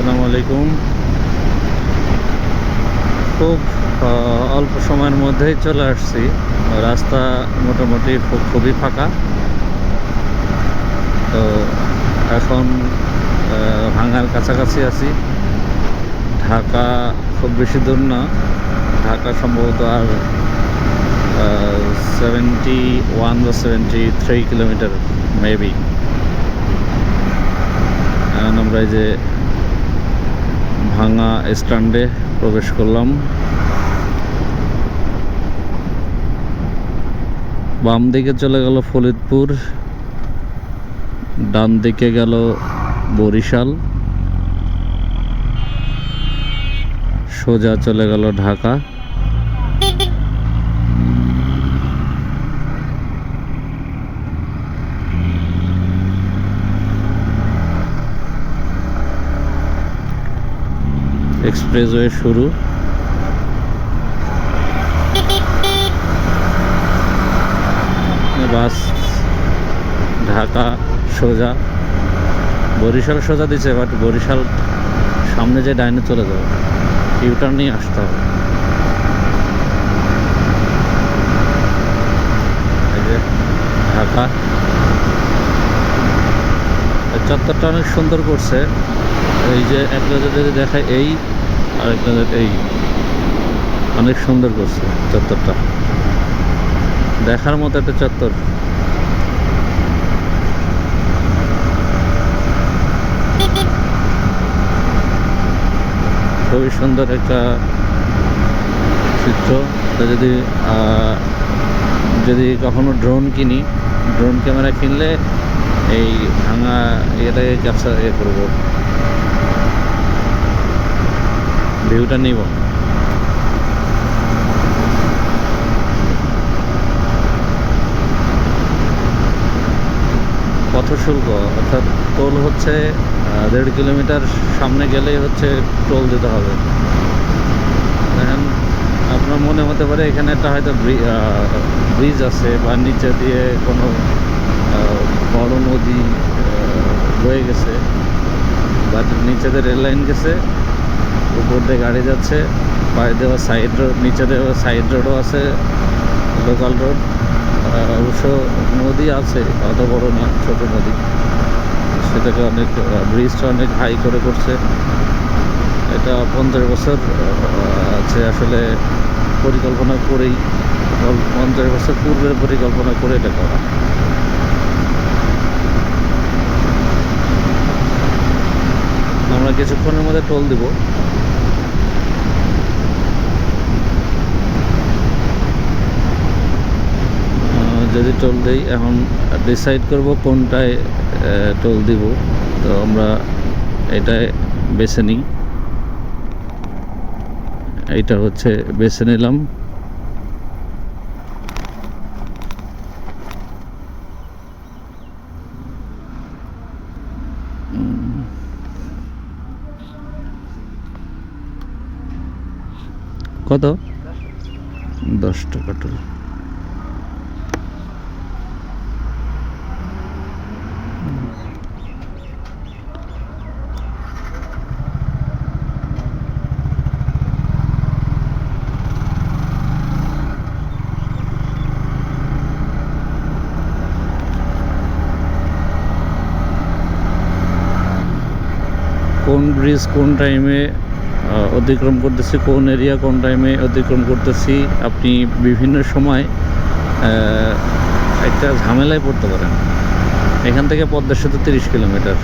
আসসালামু আলাইকুম। খুব অল্প সময়ের মধ্যেই চলে আসছি। রাস্তা মোটামুটি খুবই ফাঁকা। তো এখন ভাঙার কাছাকাছি আছি। ঢাকা খুব বেশি দূর না, ঢাকা সম্ভবত আর 71 বা 73 কিলোমিটার মেবি। এখন আমরা এই যে ভাঙা স্ট্যান্ডে প্রবেশ করলাম। বাম দিকে চলে গেল ফরিদপুর, ডান দিকে গেল বরিশাল, সোজা চলে গেল ঢাকা। এক্সপ্রেসওয়ে শুরু। বাস ঢাকা সোজা, বরিশাল সোজা দিচ্ছে, বাট বরিশাল সামনে যে ডাইনে চলে যাবে, ইউটার্ন নিয়ে আসতে হবে। এই যে ঢাকা চত্বরটা অনেক সুন্দর করছে। এই যে একটা যদি দেখায় এই, আর একটা এই, অনেক সুন্দর করছে চত্বরটা, দেখার মতো একটা চত্বর। খুবই সুন্দর একটা চিত্র। যদি যদি কখনো ড্রোন কিনি, ড্রোন ক্যামেরা কিনলে এই ভাঙা ইয়েটাকে ক্যাপচার করবো, ভিউটা নিব। পথশুল্ক অর্থাৎ টোল হচ্ছে 1.5 কিলোমিটার সামনে গেলেই হচ্ছে টোল দিতে হবে। দেখেন, আপনার মনে হতে পারে এখানে একটা হয়তো ব্রিজ আছে বা নিচে দিয়ে কোনো বড় নদী বয়ে গেছে, বাট নিচে দিয়ে রেল লাইন গেছে, উপর দিয়ে গাড়ি যাচ্ছে, পায়ে দেওয়া সাইড রোড, নিচে দেওয়া সাইড রোডও আছে, লোকাল রোড। অবশ্য নদী আছে, অত বড় না, ছোট নদী। সেটাকে অনেক, ব্রিজটা অনেক হাই করে করছে। এটা 50 বছর আছে আসলে, পরিকল্পনা করেই, 50 বছর পূর্বের পরিকল্পনা করে এটা করা। আমরা কিছুক্ষণের মধ্যে টোল দিব। যদি টোল দেই, এখন ডিসাইড করব কোনটায় টোল দিব। তো আমরা এটাই বেছে নিই, এইটা হচ্ছে বেছে নিলাম। কত? 10 টাকা টোল। কোন ব্রিজ কোন টাইমে অতিক্রম করতেছি, কোন এরিয়া কোন টাইমে অতিক্রম করতেছি, আপনি বিভিন্ন সময় একটা ঝামেলায় পড়তে পারেন। এখান থেকে পদ্মা সেতু 30 কিলোমিটার,